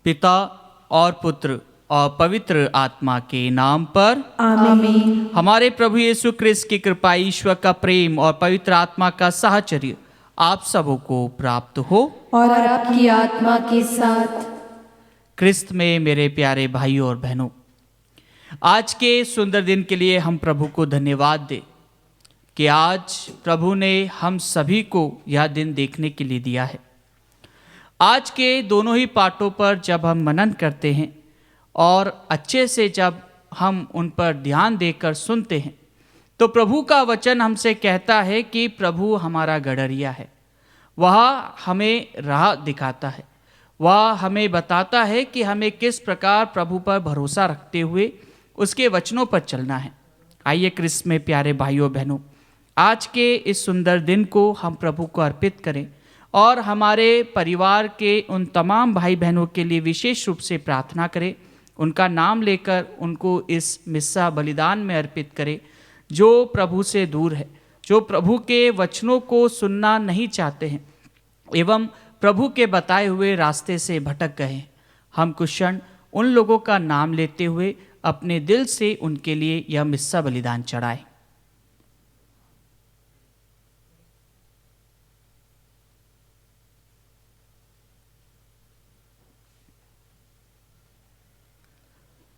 पिता और पुत्र और पवित्र आत्मा के नाम पर आमीन। हमारे प्रभु यीशु क्रिस्त की कृपा, ईश्वर का प्रेम और पवित्र आत्मा का साहचर्य आप सबों को प्राप्त हो और आपकी आत्मा के साथ। क्रिस्त में मेरे प्यारे भाइयों और बहनों, आज के सुंदर दिन के लिए हम प्रभु को धन्यवाद दें कि आज प्रभु ने हम सभी को यह दिन देखने के लिए दिया है। आज के दोनों ही पाठों पर जब हम मनन करते हैं और अच्छे से जब हम उन पर ध्यान देकर सुनते हैं तो प्रभु का वचन हमसे कहता है कि प्रभु हमारा गड़रिया है। वह हमें राह दिखाता है, वह हमें बताता है कि हमें किस प्रकार प्रभु पर भरोसा रखते हुए उसके वचनों पर चलना है। आइए क्रिस्त में प्यारे भाइयों बहनों, आज के इस सुंदर दिन को हम प्रभु को अर्पित करें और हमारे परिवार के उन तमाम भाई बहनों के लिए विशेष रूप से प्रार्थना करें। उनका नाम लेकर उनको इस मिस्सा बलिदान में अर्पित करें जो प्रभु से दूर है, जो प्रभु के वचनों को सुनना नहीं चाहते हैं एवं प्रभु के बताए हुए रास्ते से भटक गए हैं। हम कुछ क्षण उन लोगों का नाम लेते हुए अपने दिल से उनके लिए यह मिस्सा बलिदान चढ़ाएं।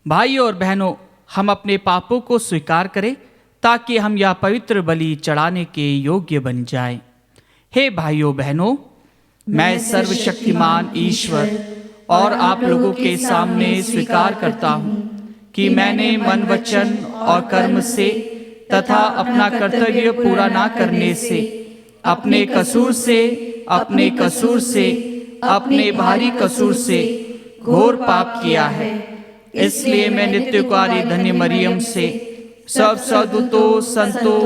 भाइयों और बहनों, हम अपने पापों को स्वीकार करें ताकि हम यह पवित्र बलि चढ़ाने के योग्य बन जाएं। हे भाइयों बहनों, मैं सर्वशक्तिमान ईश्वर और आप लोगों के सामने स्वीकार करता हूँ कि मैंने मन, वचन और कर्म से तथा अपना कर्तव्य पूरा ना करने से, अपने कसूर से, अपने भारी कसूर से घोर पाप किया है। इसलिए मैं नित्यकारी धन्य मरियम से, सब सदूतों, संतों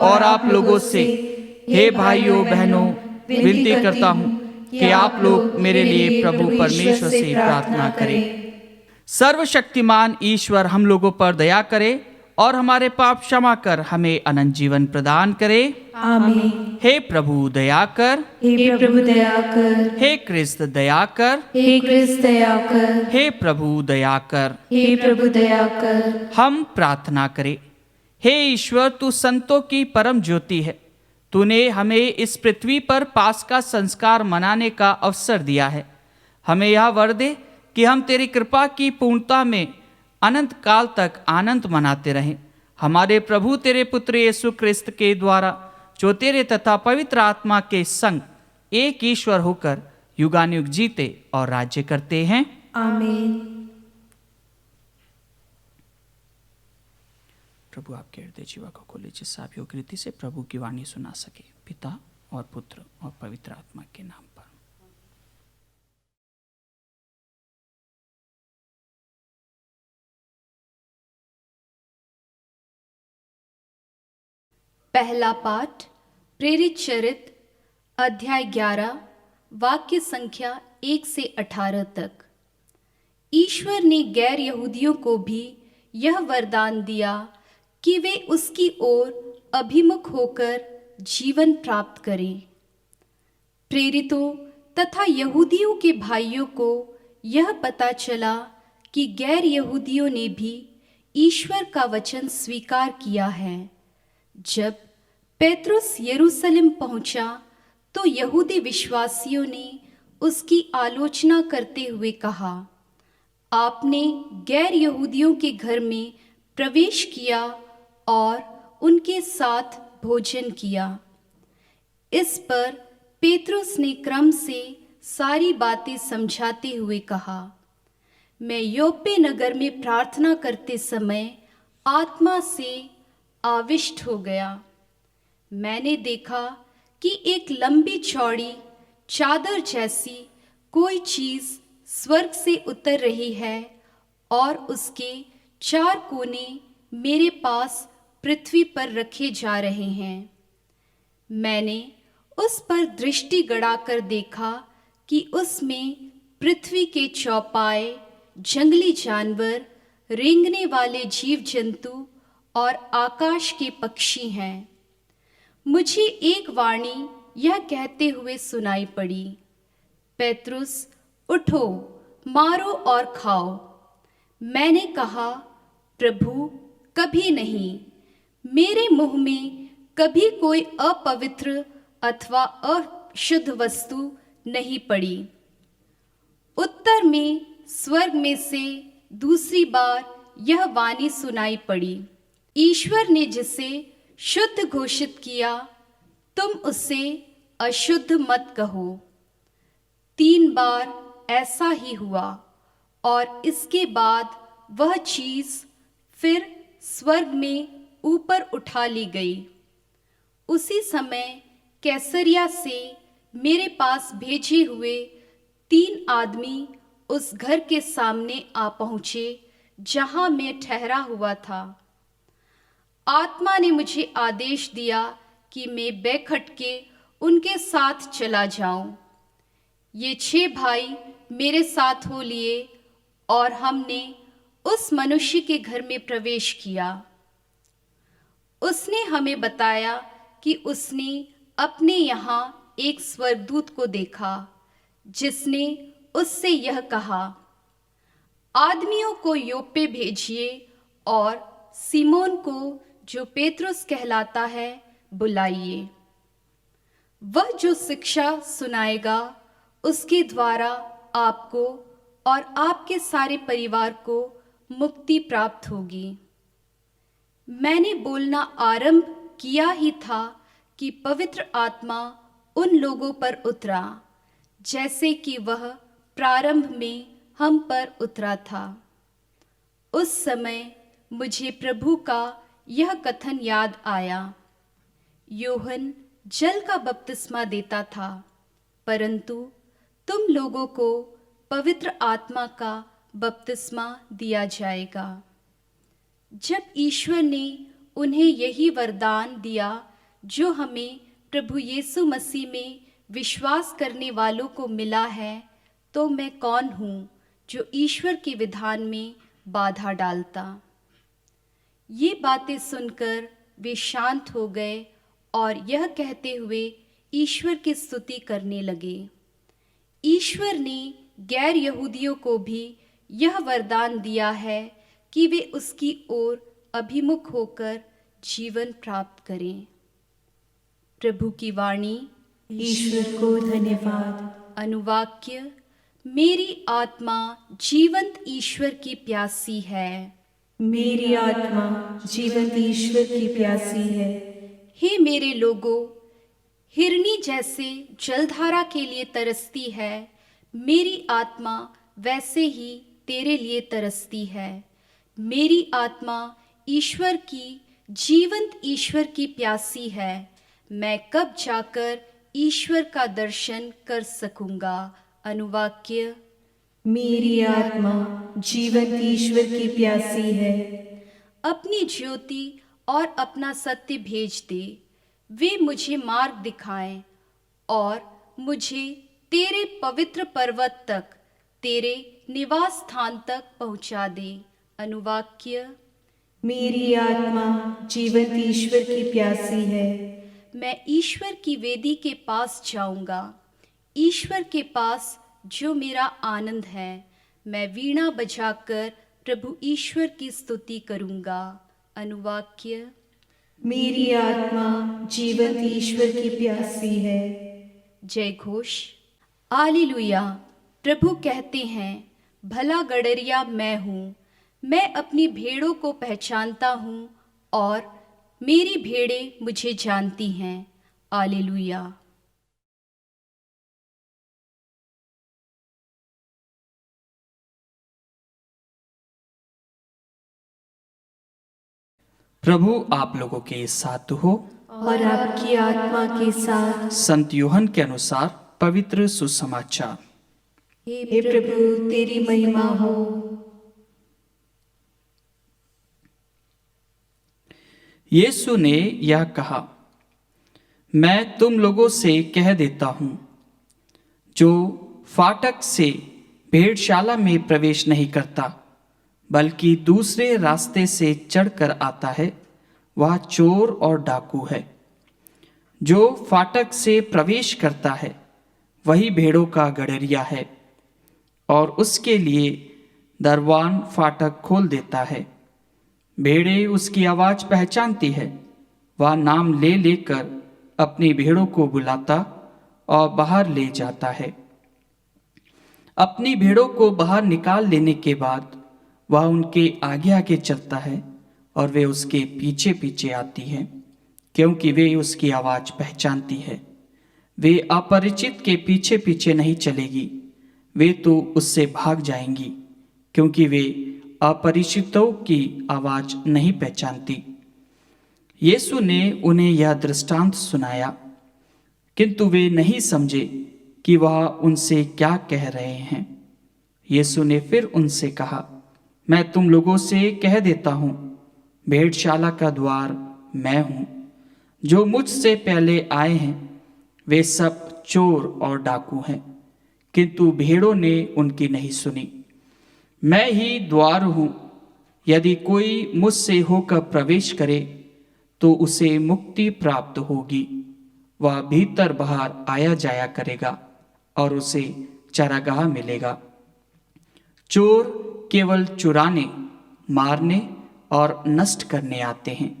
और आप लोगों से, हे भाइयों बहनों, विनती करता हूँ कि आप लोग मेरे लिए प्रभु परमेश्वर से प्रार्थना करें। सर्वशक्तिमान ईश्वर हम लोगों पर दया करे और हमारे पाप क्षमा कर हमें अनंत जीवन प्रदान करे। आमीन। हे प्रभु दया कर, हे प्रभु दया कर, हे क्रिस्त दया कर, हे क्रिस्त दया कर, हे प्रभु दया कर। हे प्रभु दया कर। हम प्रार्थना करें। हे ईश्वर, तू संतों की परम ज्योति है। तूने हमें इस पृथ्वी पर पास्का संस्कार मनाने का अवसर दिया है। हमें यह वर दे कि हम तेरी कृपा की पूर्णता में अनंत काल तक आनंद मनाते रहें। हमारे प्रभु तेरे पुत्र यीशु क्रिस्त के द्वारा, जो तेरे तथा पवित्र आत्मा के संग एक ईश्वर होकर युगानुयुग जीते और राज्य करते हैं। आमीन। प्रभु आपके हृदय जीवा को खोले जिससे आप योग्य रीति से प्रभु की वाणी सुना सके, पिता और पुत्र और पवित्र आत्मा के नाम पर। पहला पाठ प्रेरित चरित्र अध्याय 11 वाक्य संख्या 1 से 18 तक। ईश्वर ने गैर यहूदियों को भी यह वरदान दिया कि वे उसकी ओर अभिमुख होकर जीवन प्राप्त करें। प्रेरितों तथा यहूदियों के भाइयों को यह पता चला कि गैर यहूदियों ने भी ईश्वर का वचन स्वीकार किया है। जब पेत्रुस यरूशलेम पहुंचा तो यहूदी विश्वासियों ने उसकी आलोचना करते हुए कहा, आपने गैर यहूदियों के घर में प्रवेश किया और उनके साथ भोजन किया। इस पर पेत्रुस ने क्रम से सारी बातें समझाते हुए कहा, मैं योप्पे नगर में प्रार्थना करते समय आत्मा से आविष्ट हो गया। मैंने देखा कि एक लंबी चौड़ी चादर जैसी कोई चीज स्वर्ग से उतर रही है और उसके 4 कोने मेरे पास पृथ्वी पर रखे जा रहे हैं। मैंने उस पर दृष्टि गड़ाकर देखा कि उसमें पृथ्वी के चौपाए, जंगली जानवर, रेंगने वाले जीव जंतु और आकाश के पक्षी हैं। मुझे एक वाणी यह कहते हुए सुनाई पड़ी, पेत्रुस उठो मारो और खाओ। मैंने कहा, प्रभु, कभी नहीं। मेरे मुंह में कभी कोई अपवित्र अथवा अशुद्ध वस्तु नहीं पड़ी। उत्तर में स्वर्ग में से दूसरी बार यह वाणी सुनाई पड़ी, ईश्वर ने जिसे शुद्ध घोषित किया, तुम उसे अशुद्ध मत कहो। 3 बार ऐसा ही हुआ और इसके बाद वह चीज फिर स्वर्ग में ऊपर उठा ली गई। उसी समय कैसरिया से मेरे पास भेजे हुए 3 आदमी उस घर के सामने आ पहुंचे जहां मैं ठहरा हुआ था। आत्मा ने मुझे आदेश दिया कि मैं बेखटके उनके साथ चला जाऊं। ये 6 भाई मेरे साथ हो लिए और हमने उस मनुष्य के घर में प्रवेश किया। उसने हमें बताया कि उसने अपने यहाँ एक स्वर्गदूत को देखा, जिसने उससे यह कहा, आदमियों को योप्पे भेजिए और सिमोन को, जो पेतरुस कहलाता है, बुलाइए। वह जो शिक्षा सुनाएगा उसके द्वारा आपको और आपके सारे परिवार को मुक्ति प्राप्त होगी। मैंने बोलना आरंभ किया ही था कि पवित्र आत्मा उन लोगों पर उतरा, जैसे कि वह प्रारंभ में हम पर उतरा था। उस समय मुझे प्रभु का यह कथन याद आया, यूहन्ना जल का बपतिस्मा देता था, परंतु तुम लोगों को पवित्र आत्मा का बपतिस्मा दिया जाएगा। जब ईश्वर ने उन्हें यही वरदान दिया जो हमें प्रभु यीशु मसीह में विश्वास करने वालों को मिला है, तो मैं कौन हूँ जो ईश्वर के विधान में बाधा डालता। ये बातें सुनकर वे शांत हो गए और यह कहते हुए ईश्वर की स्तुति करने लगे। ईश्वर ने गैर यहूदियों को भी यह वरदान दिया है कि वे उसकी ओर अभिमुख होकर जीवन प्राप्त करें। प्रभु की वाणी। ईश्वर को धन्यवाद। अनुवाक्य। मेरी आत्मा जीवंत ईश्वर की प्यासी है। मेरी आत्मा जीवंत ईश्वर की प्यासी है। हे मेरे लोगों, हिरनी जैसे जलधारा के लिए तरसती है, मेरी आत्मा वैसे ही तेरे लिए तरसती है। मेरी आत्मा ईश्वर की, जीवंत ईश्वर की प्यासी है। मैं कब जाकर ईश्वर का दर्शन कर सकूंगा। अनुवाक्य। मेरी आत्मा जीवंत ईश्वर की प्यासी है। अपनी ज्योति और अपना सत्य भेज दे। वे मुझे मार्ग दिखाएं और मुझे तेरे पवित्र पर्वत तक, तेरे निवास स्थान तक पहुंचा दे। अनुवाक्य। मेरी आत्मा जीवंत ईश्वर की प्यासी है। मैं ईश्वर की वेदी के पास जाऊंगा, ईश्वर के पास जो मेरा आनंद है। मैं वीणा बजाकर प्रभु ईश्वर की स्तुति करूंगा। अनुवाक्य। मेरी आत्मा जीवंत ईश्वर की प्यासी है। जय घोष। हालेलुया। प्रभु कहते हैं, भला गडरिया मैं हूँ, मैं अपनी भेड़ों को पहचानता हूँ और मेरी भेड़ें मुझे जानती हैं। हालेलुया। प्रभु आप लोगों के साथ हो और आपकी आत्मा के साथ। संत यूहन्ना के अनुसार पवित्र सुसमाचार। हे प्रभु, तेरी महिमा हो। यीशु ने यह कहा, मैं तुम लोगों से कह देता हूं, जो फाटक से भेड़शाला में प्रवेश नहीं करता बल्कि दूसरे रास्ते से चढ़कर आता है, वह चोर और डाकू है। जो फाटक से प्रवेश करता है वही भेड़ों का गड़रिया है। और उसके लिए दरवान फाटक खोल देता है। भेड़ें उसकी आवाज़ पहचानती है। वह नाम ले लेकर अपनी भेड़ों को बुलाता और बाहर ले जाता है। अपनी भेड़ों को बाहर निकाल लेने के बाद वह उनके आगे आगे चलता है और वे उसके पीछे पीछे आती हैं, क्योंकि वे उसकी आवाज़ पहचानती है। वे अपरिचित के पीछे पीछे नहीं चलेगी, वे तो उससे भाग जाएंगी, क्योंकि वे अपरिचितों की आवाज़ नहीं पहचानती। यीशु ने उन्हें यह दृष्टांत सुनाया, किंतु वे नहीं समझे कि वह उनसे क्या कह रहे हैं। यीशु ने फिर उनसे कहा, मैं तुम लोगों से कह देता हूँ, भेड़शाला का द्वार मैं हूँ। जो मुझसे पहले आए हैं वे सब चोर और डाकू हैं, किंतु भेड़ों ने उनकी नहीं सुनी। मैं ही द्वार हूँ, यदि कोई मुझसे होकर प्रवेश करे तो उसे मुक्ति प्राप्त होगी। वह भीतर बाहर आया जाया करेगा और उसे चरागाह मिलेगा। चोर केवल चुराने, मारने और नष्ट करने आते हैं।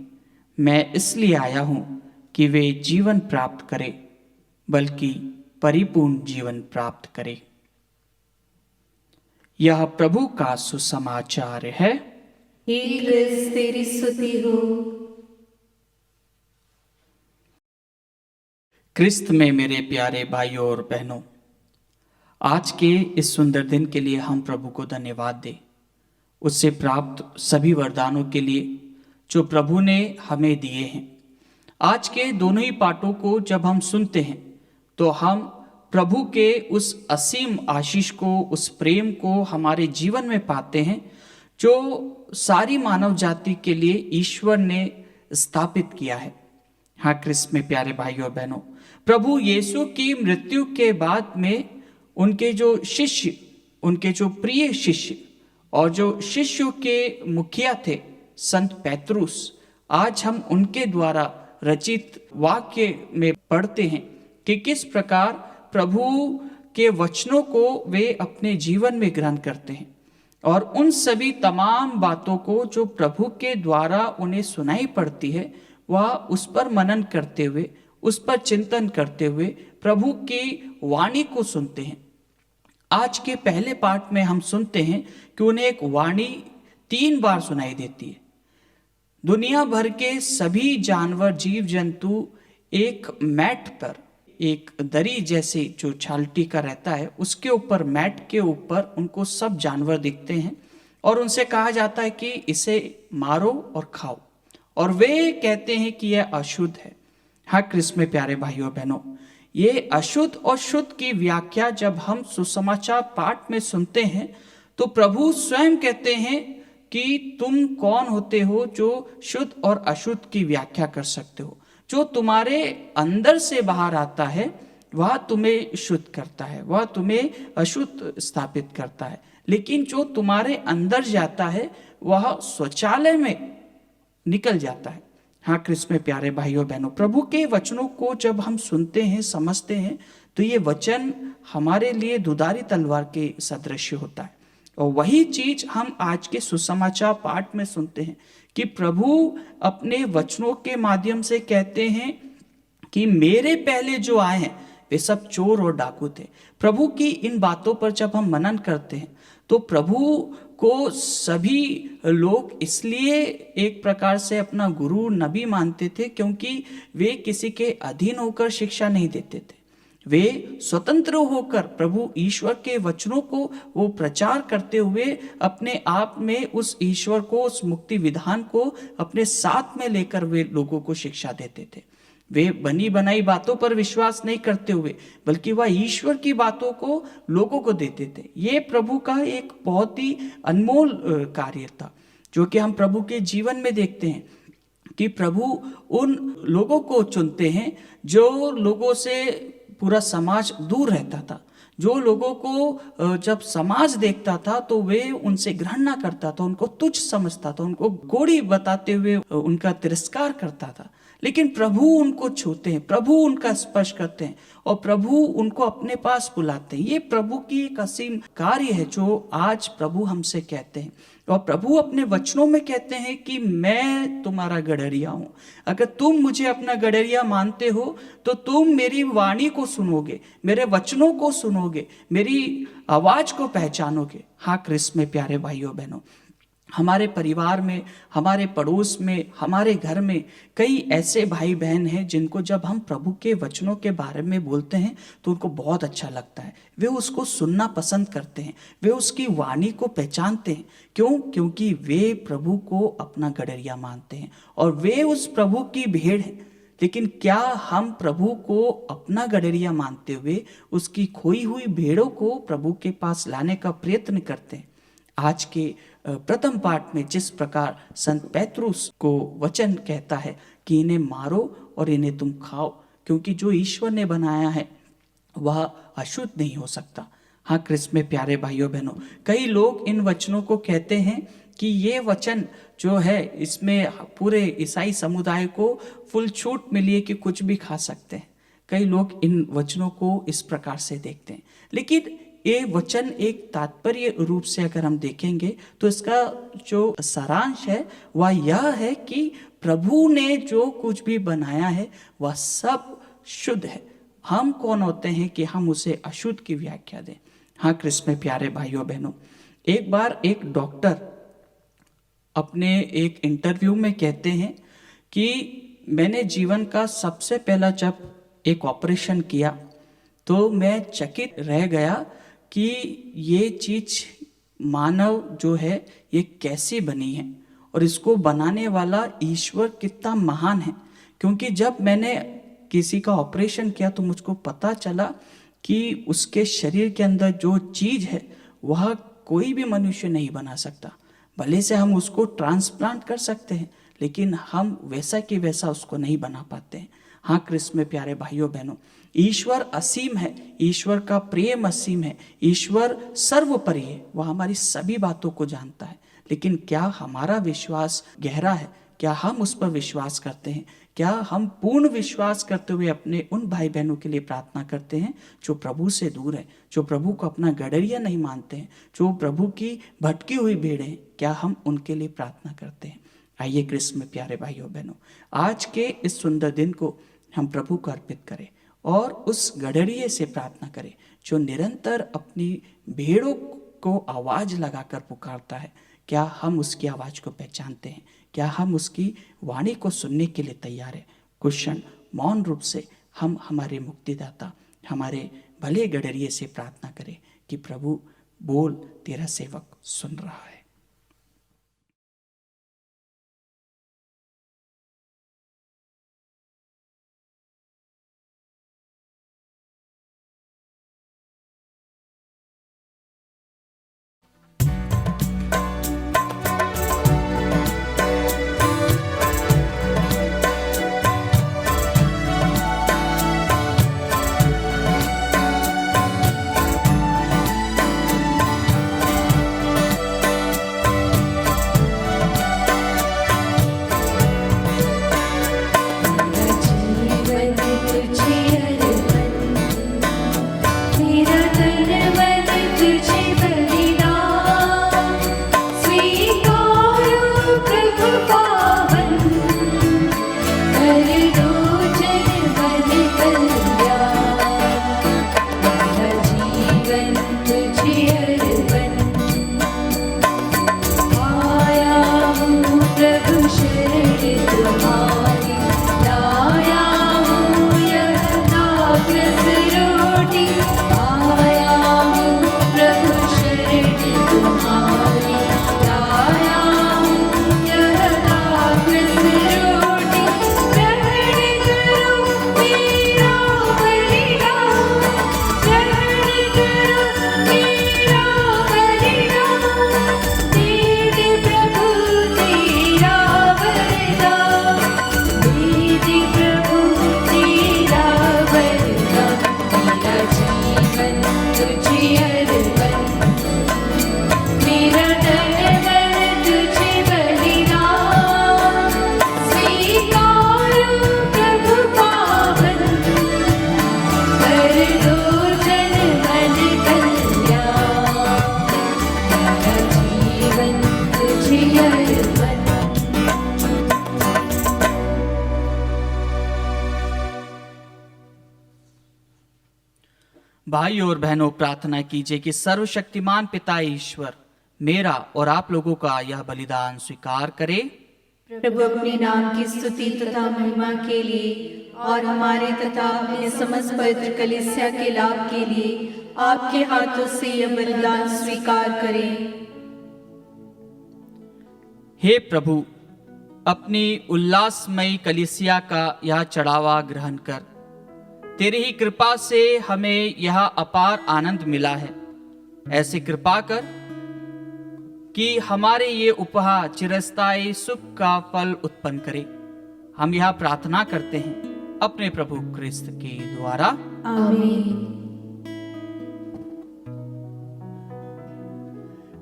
मैं इसलिए आया हूं कि वे जीवन प्राप्त करें, बल्कि परिपूर्ण जीवन प्राप्त करें। यह प्रभु का सुसमाचार है। हे क्रिस्त तेरी स्तुति हो। क्रिस्त में मेरे प्यारे भाइयों और बहनों, आज के इस सुंदर दिन के लिए हम प्रभु को धन्यवाद दें, उससे प्राप्त सभी वरदानों के लिए जो प्रभु ने हमें दिए हैं। आज के दोनों ही पाठों को जब हम सुनते हैं तो हम प्रभु के उस असीम आशीष को, उस प्रेम को हमारे जीवन में पाते हैं जो सारी मानव जाति के लिए ईश्वर ने स्थापित किया है। हाँ क्रिस्त में प्यारे भाइयों और बहनों, प्रभु यीशु की मृत्यु के बाद में उनके जो शिष्य, उनके जो प्रिय शिष्य और जो शिष्यों के मुखिया थे संत पैतरुस, आज हम उनके द्वारा रचित वाक्य में पढ़ते हैं कि किस प्रकार प्रभु के वचनों को वे अपने जीवन में ग्रहण करते हैं और उन सभी तमाम बातों को जो प्रभु के द्वारा उन्हें सुनाई पड़ती है वह उस पर मनन करते हुए, उस पर चिंतन करते हुए प्रभु की वाणी को सुनते हैं। आज के पहले पाठ में हम सुनते हैं कि उन्हें एक वाणी 3 बार सुनाई देती है। दुनिया भर के सभी जानवर, जीव जंतु एक मैट पर, एक दरी जैसे जो छालटी का रहता है उसके ऊपर, मैट के ऊपर उनको सब जानवर दिखते हैं और उनसे कहा जाता है कि इसे मारो और खाओ, और वे कहते हैं कि यह अशुद्ध है। हाँ क्रिस्त में प्यारे भाइयों बहनों, ये अशुद्ध और शुद्ध की व्याख्या जब हम सुसमाचार पाठ में सुनते हैं तो प्रभु स्वयं कहते हैं कि तुम कौन होते हो जो शुद्ध और अशुद्ध की व्याख्या कर सकते हो। जो तुम्हारे अंदर से बाहर आता है वह तुम्हें शुद्ध करता है, वह तुम्हें अशुद्ध स्थापित करता है, लेकिन जो तुम्हारे अंदर जाता है वह शौचालय में निकल जाता है। हाँ क्रिस्त में प्यारे भाइयों बहनों, प्रभु के वचनों को जब हम सुनते हैं, समझते हैं तो ये वचन हमारे लिए दुधारी तलवार के सदृश होता है। और वही चीज हम आज के सुसमाचार पाठ में सुनते हैं कि प्रभु अपने वचनों के माध्यम से कहते हैं कि मेरे पहले जो आए हैं वे सब चोर और डाकू थे। प्रभु की इन बातों पर जब हम मनन करते हैं तो प्रभु को सभी लोग इसलिए एक प्रकार से अपना गुरु, नबी मानते थे क्योंकि वे किसी के अधीन होकर शिक्षा नहीं देते थे। वे स्वतंत्र होकर प्रभु ईश्वर के वचनों को वो प्रचार करते हुए अपने आप में उस ईश्वर को, उस मुक्ति विधान को अपने साथ में लेकर वे लोगों को शिक्षा देते थे। वे बनी बनाई बातों पर विश्वास नहीं करते हुए बल्कि वह ईश्वर की बातों को लोगों को देते थे। ये प्रभु का एक बहुत ही अनमोल कार्य था जो कि हम प्रभु के जीवन में देखते हैं कि प्रभु उन लोगों को चुनते हैं जो लोगों से पूरा समाज दूर रहता था, जो लोगों को जब समाज देखता था तो वे उनसे घृणा करता था, उनको तुच्छ समझता था, उनको गोड़ी बताते हुए उनका तिरस्कार करता था। लेकिन प्रभु उनको छूते हैं, प्रभु उनका स्पर्श करते हैं और प्रभु उनको अपने पास बुलाते हैं। ये प्रभु की एक असीम कार्य है जो आज प्रभु हमसे कहते हैं। और प्रभु अपने वचनों में कहते हैं कि मैं तुम्हारा गड़रिया हूं। अगर तुम मुझे अपना गड़रिया मानते हो तो तुम मेरी वाणी को सुनोगे, मेरे वचनों को सुनोगे, मेरी आवाज को पहचानोगे। हाँ क्रिस्त में प्यारे भाइयों बहनों, हमारे परिवार में, हमारे पड़ोस में, हमारे घर में कई ऐसे भाई बहन हैं जिनको जब हम प्रभु के वचनों के बारे में बोलते हैं तो उनको बहुत अच्छा लगता है। वे उसको सुनना पसंद करते हैं, वे उसकी वाणी को पहचानते हैं। क्यों? क्योंकि वे प्रभु को अपना गड़रिया मानते हैं और वे उस प्रभु की भेड़ हैं। लेकिन क्या हम प्रभु को अपना गड़रिया मानते हुए उसकी खोई हुई भेड़ों को प्रभु के पास लाने का प्रयत्न करते हैं? आज के प्रथम पाठ में जिस प्रकार संत पैतरुस को वचन कहता है कि इन्हें मारो और इन्हें तुम खाओ, क्योंकि जो ईश्वर ने बनाया है वह अशुद्ध नहीं हो सकता। हाँ क्रिस्त में प्यारे भाइयों बहनों, कई लोग इन वचनों को कहते हैं कि ये वचन जो है इसमें पूरे ईसाई समुदाय को फुल छूट मिली है कि कुछ भी खा सकते हैं। कई लोग इन वचनों को इस प्रकार से देखते हैं, लेकिन ये वचन एक तात्पर्य रूप से अगर हम देखेंगे तो इसका जो सारांश है वह यह है कि प्रभु ने जो कुछ भी बनाया है वह सब शुद्ध है। हम कौन होते हैं कि हम उसे अशुद्ध की व्याख्या दें? हाँ क्रिस्त में प्यारे भाइयों बहनों, एक बार एक डॉक्टर अपने एक इंटरव्यू में कहते हैं कि मैंने जीवन का सबसे पहला जब एक ऑपरेशन किया तो मैं चकित रह गया कि ये चीज मानव जो है ये कैसे बनी है और इसको बनाने वाला ईश्वर कितना महान है। क्योंकि जब मैंने किसी का ऑपरेशन किया तो मुझको पता चला कि उसके शरीर के अंदर जो चीज है वह कोई भी मनुष्य नहीं बना सकता। भले से हम उसको ट्रांसप्लांट कर सकते हैं लेकिन हम वैसा कि वैसा उसको नहीं बना पाते हैं। हाँ क्रिस्त में प्यारे भाइयों बहनों, ईश्वर असीम है, ईश्वर का प्रेम असीम है, ईश्वर सर्वोपरि है, वह हमारी सभी बातों को जानता है। लेकिन क्या हमारा विश्वास गहरा है? क्या हम उस पर विश्वास करते हैं? क्या हम पूर्ण विश्वास करते हुए अपने उन भाई बहनों के लिए प्रार्थना करते हैं जो प्रभु से दूर है, जो प्रभु को अपना गड़रिया नहीं मानते हैं, जो प्रभु की भटकी हुई भेड़ हैं? क्या हम उनके लिए प्रार्थना करते हैं? आइए क्रिस्त में प्यारे भाइयों बहनों, आज के इस सुंदर दिन को हम प्रभु को अर्पित करें और उस गड़रिये से प्रार्थना करें जो निरंतर अपनी भेड़ों को आवाज लगाकर पुकारता है। क्या हम उसकी आवाज को पहचानते हैं? क्या हम उसकी वाणी को सुनने के लिए तैयार हैं? कुछ क्षण मौन रूप से हम हमारे मुक्तिदाता, हमारे भले गड़रिये से प्रार्थना करें कि प्रभु बोल, तेरा सेवक सुन रहा है। भाई और बहनों, प्रार्थना कीजिए कि सर्वशक्तिमान पिता ईश्वर मेरा और आप लोगों का यह बलिदान स्वीकार करे। प्रभु अपने नाम की स्तुति तथा महिमा के लिए और हमारे तथा अपने समस्त पवित्र कलीसिया के लाभ के लिए आपके हाथों से यह बलिदान स्वीकार करें। हे प्रभु, अपनी उल्लासमयी कलीसिया का यह चढ़ावा ग्रहण कर। तेरी ही कृपा से हमें यह अपार आनंद मिला है। ऐसी कृपा कर कि हमारे ये उपहार चिरस्थायी सुख का फल उत्पन्न करे। हम यह प्रार्थना करते हैं अपने प्रभु क्रिस्त के द्वारा, आमीन।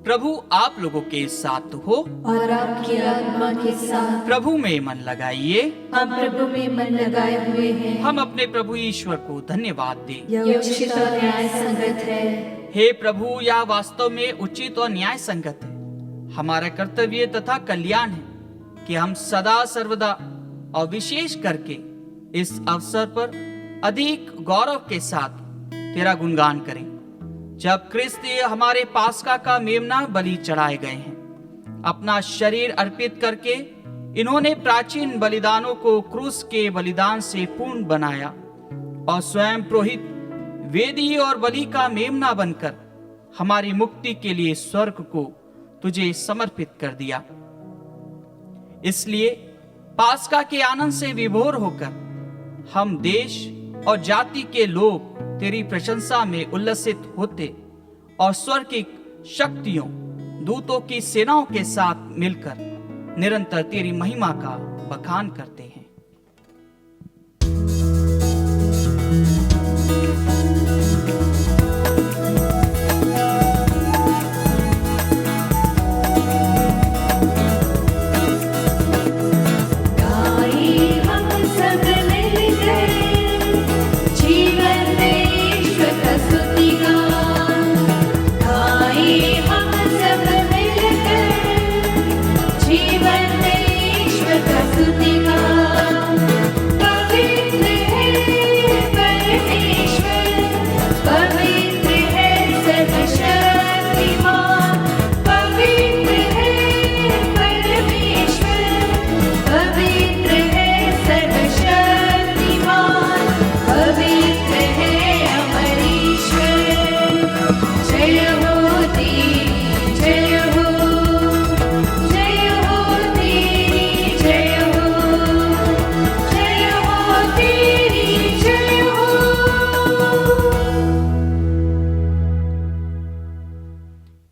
प्रभु आप लोगों के साथ हो और आपकी आत्मा के साथ। प्रभु में मन लगाइए। हम प्रभु में मन लगाए हुए हैं। हम अपने प्रभु ईश्वर को धन्यवाद दें। यह उचित और न्याय संगत है। हे प्रभु, यह वास्तव में उचित और न्याय संगत है। हमारा कर्तव्य तथा कल्याण है कि हम सदा सर्वदा और विशेष करके इस अवसर पर अधिक गौरव के साथ तेरा गुणगान करें, जब क्रिस्त हमारे पास्का का मेमना बलि चढ़ाए गए हैं। अपना शरीर अर्पित करके इन्होंने प्राचीन बलिदानों को क्रूस के बलिदान से पूर्ण बनाया और स्वयं पुरोहित, वेदी और बलि का मेमना बनकर हमारी मुक्ति के लिए स्वर्ग को तुझे समर्पित कर दिया। इसलिए पास्का के आनंद से विभोर होकर हम देश और जाति के लोग तेरी प्रशंसा में उल्लसित होते और स्वर्गिक शक्तियों, दूतों की सेनाओं के साथ मिलकर निरंतर तेरी महिमा का बखान करते हैं।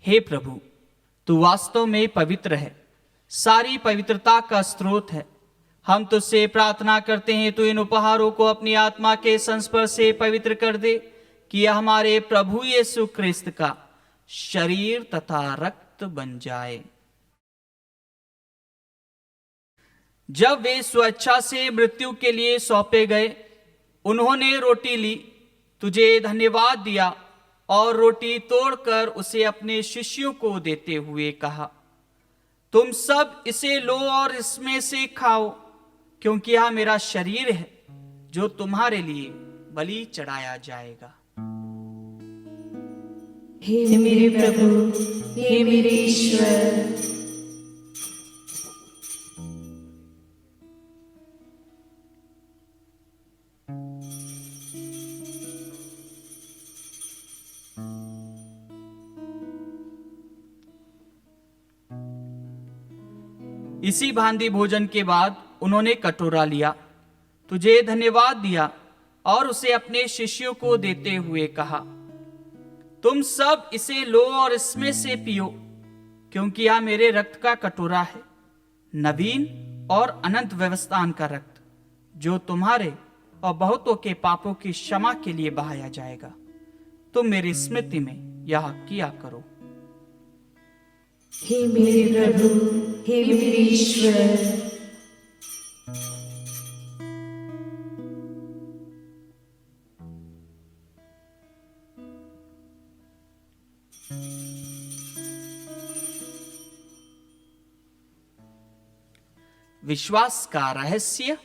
हे प्रभु, तू वास्तव में पवित्र है, सारी पवित्रता का स्रोत है। हम तुझसे प्रार्थना करते हैं, तू इन उपहारों को अपनी आत्मा के संस्पर्श से पवित्र कर दे, कि यह हमारे प्रभु यीशु क्रिस्त का शरीर तथा रक्त बन जाए। जब वे स्वेच्छा से मृत्यु के लिए सौंपे गए, उन्होंने रोटी ली, तुझे धन्यवाद दिया और रोटी तोड़कर उसे अपने शिष्यों को देते हुए कहा, तुम सब इसे लो और इसमें से खाओ, क्योंकि यह मेरा शरीर है जो तुम्हारे लिए बलि चढ़ाया जाएगा। हे मेरे प्रभु, हे मेरे ईश्वर। इसी भांति भोजन के बाद उन्होंने कटोरा लिया, तुझे धन्यवाद दिया और उसे अपने शिष्यों को देते हुए कहा, तुम सब इसे लो और इसमें से पियो, क्योंकि यह मेरे रक्त का कटोरा है, नवीन और अनंत व्यवस्थान का रक्त, जो तुम्हारे और बहुतों के पापों की क्षमा के लिए बहाया जाएगा। तुम मेरी स्मृति में यह किया करो। हे मेरे प्रभु, हे मेरे ईश्वर। विश्वास का रहस्य।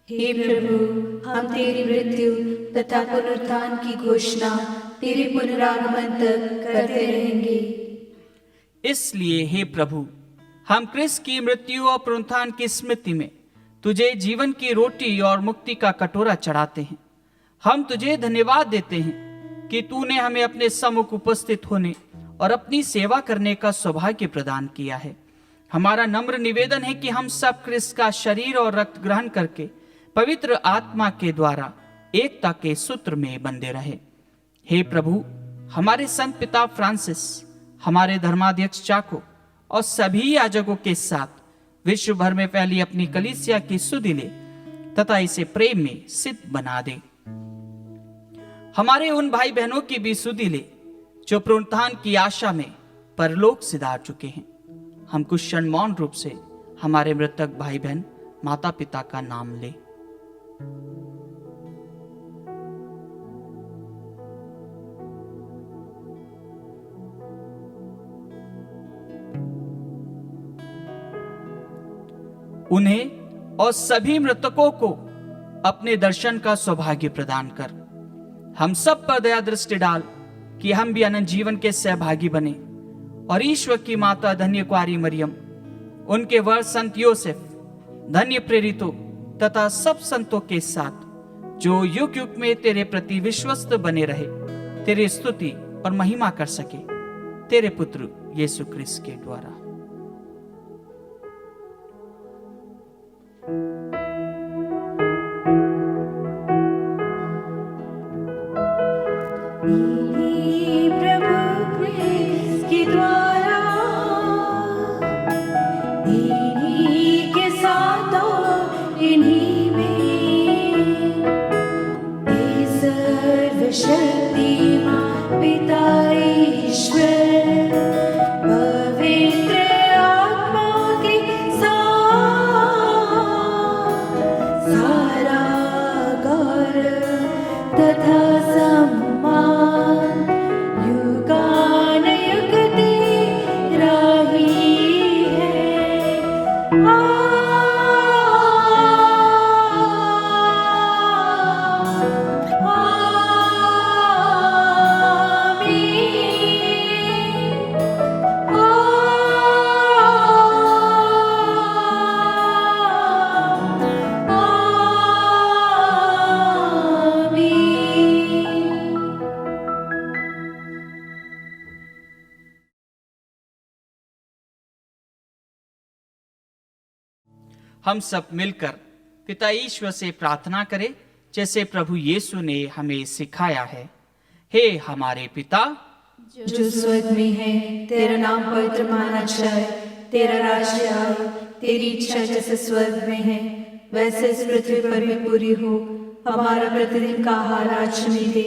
हे प्रभु, हम तेरी मृत्यु तथा पुनरुत्थान की घोषणा तेरे पुनरागमन तक करते रहेंगे। इसलिए हे प्रभु, हम क्रिस्त की मृत्यु और पुनरुत्थान की स्मृति में तुझे जीवन की रोटी और मुक्ति का कटोरा चढ़ाते हैं। हम तुझे धन्यवाद देते हैं कि तूने हमें अपने सम्मुख उपस्थित होने और अपनी सेवा करने का सौभाग्य प्रदान किया है। हमारा नम्र निवेदन है कि हम सब क्रिस्त का शरीर और रक्त ग्रहण करके पवित्र आत्मा के द्वारा एकता के सूत्र में बंधे रहे। हे प्रभु, हमारे संत पिता फ्रांसिस, हमारे धर्माध्यक्ष चाको और सभी याजकों के साथ विश्व भर में फैली अपनी कलीसिया की सुधि ले तथा इसे प्रेम में सिद्ध बना दे। हमारे उन भाई बहनों की भी सुधि ले जो पुनरुत्थान की आशा में परलोक सिधार चुके हैं। हम कुछ क्षण मौन रूप से हमारे मृतक भाई बहन, माता पिता का नाम ले। उन्हें और सभी मृतकों को अपने दर्शन का सौभाग्य प्रदान कर हम सब पर दया दृष्टि डाल कि हम भी अनंत जीवन के सहभागी बने और ईश्वर की माता धन्य कुआरी मरियम, उनके वर संत योसेफ, धन्य प्रेरितों तथा सब संतों के साथ जो युग युग में तेरे प्रति विश्वस्त बने रहे, तेरी स्तुति और महिमा कर सके, तेरे पुत्र यीशु क्रिस्त के द्वारा। हम सब मिलकर पिता ईश्वर से प्रार्थना करें जैसे प्रभु यीशु ने हमें सिखाया है। हे हमारे पिता जो स्वर्ग में है, तेरा नाम पवित्र माना जाए, तेरा राज्य आए, तेरी इच्छा जैसे स्वर्ग में है वैसे इस पृथ्वी पर भी पूरी हो। हमारा प्रतिदिन का आहार आज हमें दे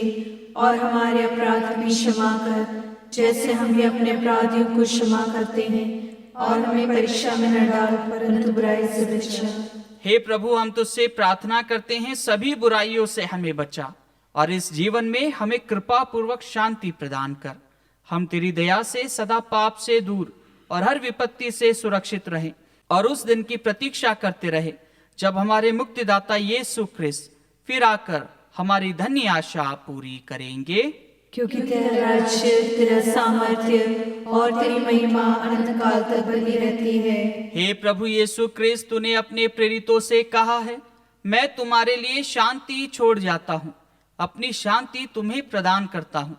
और हमारे अपराध भी क्षमा कर जैसे हम भी अपने अपराधियों को क्षमा करते हैं, और हमें परीक्षा में न डाल परंतु बुराई से बचा। हे प्रभु, हम तुझसे प्रार्थना करते हैं सभी बुराइयों से हमें बचा और इस जीवन में हमें कृपा पूर्वक शांति प्रदान कर। हम तेरी दया से सदा पाप से दूर और हर विपत्ति से सुरक्षित रहें और उस दिन की प्रतीक्षा करते रहे जब हमारे मुक्तिदाता यीशु क्रिस्त फिर आकर हमारी धन्य आशा पूरी करेंगे। क्योंकि तेरा राज्य, तेरा सामर्थ्य और तेरी महिमा अनंत काल तक बनी रहती है। हे प्रभु यीशु क्रिस्त, तूने अपने प्रेरितों से कहा है, मैं तुम्हारे लिए शांति छोड़ जाता हूँ, अपनी शांति तुम्हें प्रदान करता हूँ।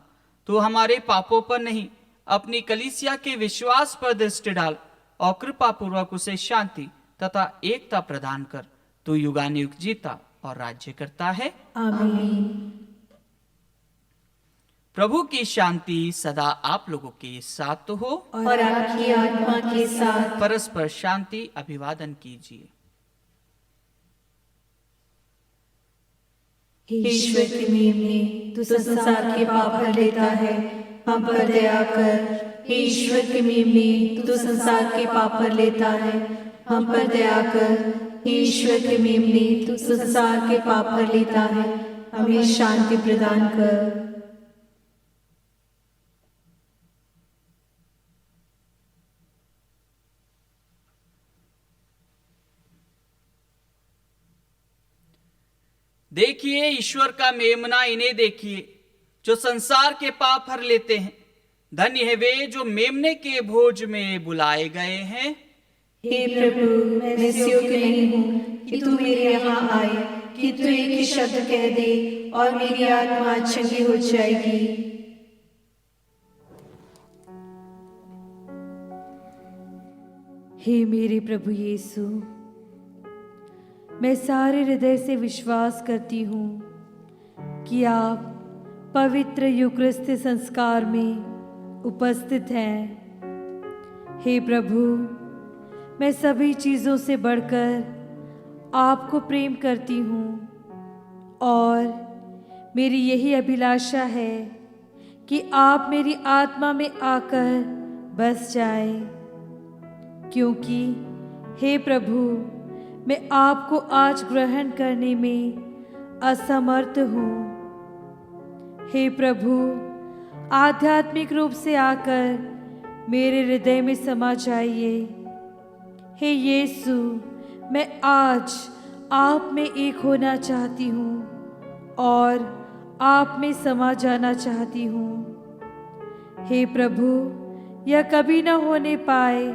तू हमारे पापों पर नहीं, अपनी कलीसिया के विश्वास पर दृष्टि डाल और कृपा पूर्वक उसे शांति तथा एकता प्रदान कर। तू युगानुयुग जीता और राज्य करता है। आमीन। प्रभु की शांति सदा आप लोगों के साथ हो और आपकी आत्मा के साथ। परस्पर शांति अभिवादन कीजिए। ईश्वर की मेमने, तू संसार के पाप भर लेता है, हम पर दया कर। ईश्वर की मेमने, तू संसार के पाप भर लेता है, हम पर दया कर। ईश्वर की मेमने, तू संसार के पाप भर लेता है, हमें शांति प्रदान कर। देखिए ईश्वर का मेमना, इन्हें देखिए जो संसार के पाप हर लेते हैं। धन्य है वे जो मेमने के भोज में बुलाए गए हैं। हे प्रभु, मैं इस योग्य नहीं हूँ कि तू मेरे यहाँ आए, कि तू एक ही शब्द कह दे और मेरी आत्मा चंगी हो जाएगी। हे मेरे प्रभु यीशु, मैं सारे हृदय से विश्वास करती हूँ कि आप पवित्र यूकरिस्त संस्कार में उपस्थित हैं। हे प्रभु, मैं सभी चीज़ों से बढ़कर आपको प्रेम करती हूँ और मेरी यही अभिलाषा है कि आप मेरी आत्मा में आकर बस जाएं, क्योंकि हे प्रभु, मैं आपको आज ग्रहण करने में असमर्थ हूँ। हे प्रभु, आध्यात्मिक रूप से आकर मेरे हृदय में समा जाइए। हे यीशु, मैं आज आप में एक होना चाहती हूँ और आप में समा जाना चाहती हूँ। हे प्रभु, यह कभी न होने पाए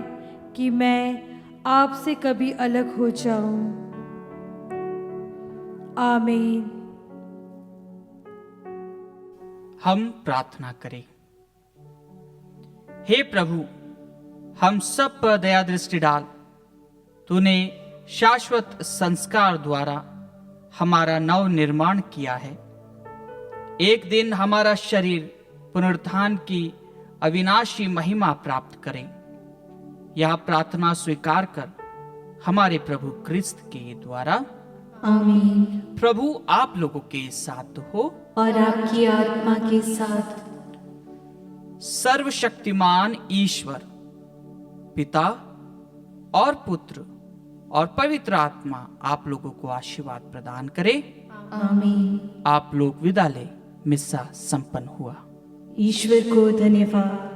कि मैं आपसे कभी अलग हो जाऊं। आमीन। हम प्रार्थना करें। हे प्रभु, हम सब पर दया दृष्टि डाल। तूने शाश्वत संस्कार द्वारा हमारा नव निर्माण किया है। एक दिन हमारा शरीर पुनरुत्थान की अविनाशी महिमा प्राप्त करें। यह प्रार्थना स्वीकार कर हमारे प्रभु क्रिस्त के द्वारा। आमीन। प्रभु आप लोगों के साथ हो और आपकी आत्मा के साथ। सर्वशक्तिमान ईश्वर पिता और पुत्र और पवित्र आत्मा आप लोगों को आशीर्वाद प्रदान करे। आमीन। आप लोग विदा ले। मिस्सा संपन्न हुआ। ईश्वर को धन्यवाद।